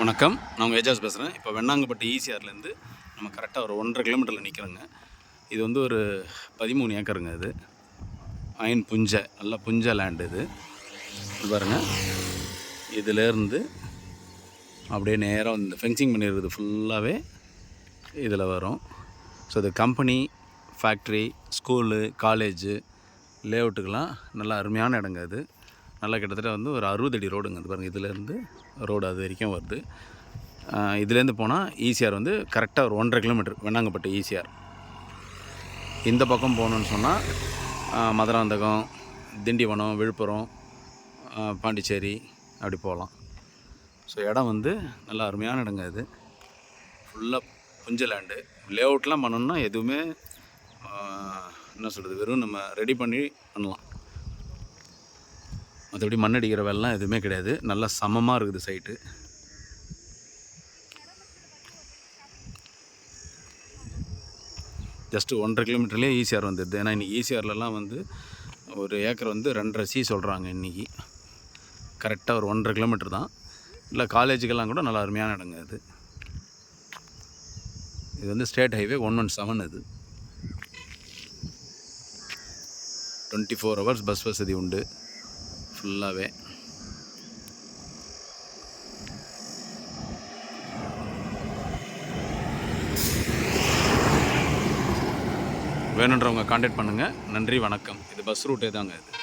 வணக்கம், நான் உங்கள் ஏஜாஸ் பேசுகிறேன். இப்போ வெண்ணாங்கப்பட்டு ஈசிஆர்லேருந்து நம்ம கரெக்டாக ஒரு 1.5 கிலோமீட்டரில் நிற்கிறோங்க. இது வந்து ஒரு 13 ஏக்கருங்க. இது அயன் புஞ்சை, நல்லா புஞ்சை லேண்டு. இது பாருங்கள், இதிலேருந்து அப்படியே நேராக இந்த ஃபென்சிங் பண்ணிடுறது ஃபுல்லாகவே இதில் வரும். ஸோ இது கம்பெனி, ஃபேக்ட்ரி, ஸ்கூலு, காலேஜு, லேஅவுட்டுக்கெலாம் நல்லா அருமையான இடங்க. இது நல்லா கிட்டத்தட்ட வந்து ஒரு 60 அடி ரோடுங்க. அது பாருங்கள், இதுலேருந்து ரோடு அது வரைக்கும் வருது. இதுலேருந்து போனால் ஈசிஆர் வந்து கரெக்டாக ஒரு 1.5 கிலோமீட்டர் வெண்ணாங்கப்பட்டு ஈசிஆர். இந்த பக்கம் போகணுன்னு சொன்னால் மதுராந்தகம், திண்டிவனம், விழுப்புரம், பாண்டிச்சேரி அப்படி போகலாம். ஸோ இடம் வந்து நல்லா அருமையான இடங்க. இது ஃபுல்லாக புஞ்ச லேண்டு. லேஅவுட்லாம் பண்ணணுன்னா எதுவுமே என்ன சொல்கிறது, வெறும் நம்ம ரெடி பண்ணலாம். மற்றபடி மண்ணடிக்கிற வேலைலாம் எதுவுமே கிடையாது. நல்லா சமமாக இருக்குது சைட்டு. ஜஸ்ட்டு 1.5 கிலோமீட்டர்லேயே ஈசிஆர் வந்துடுது. ஏன்னா இன்றைக்கி ஈசிஆர்லலாம் வந்து ஒரு ஏக்கர் வந்து 2.5 சொல்கிறாங்க இன்றைக்கி. கரெக்டாக ஒரு 1.5 கிலோமீட்டர் தான். இல்லை காலேஜுக்கெல்லாம் கூட நல்லா அருமையான இடங்க. இது வந்து ஸ்டேட் ஹைவே 117. இது 24 ஹவர்ஸ் பஸ் வசதி உண்டு ஃபுல்லாகவே. வேணுன்றவங்க கான்டாக்ட் பண்ணுங்கள். நன்றி, வணக்கம். இது பஸ் ரூட்டே தாங்க. இது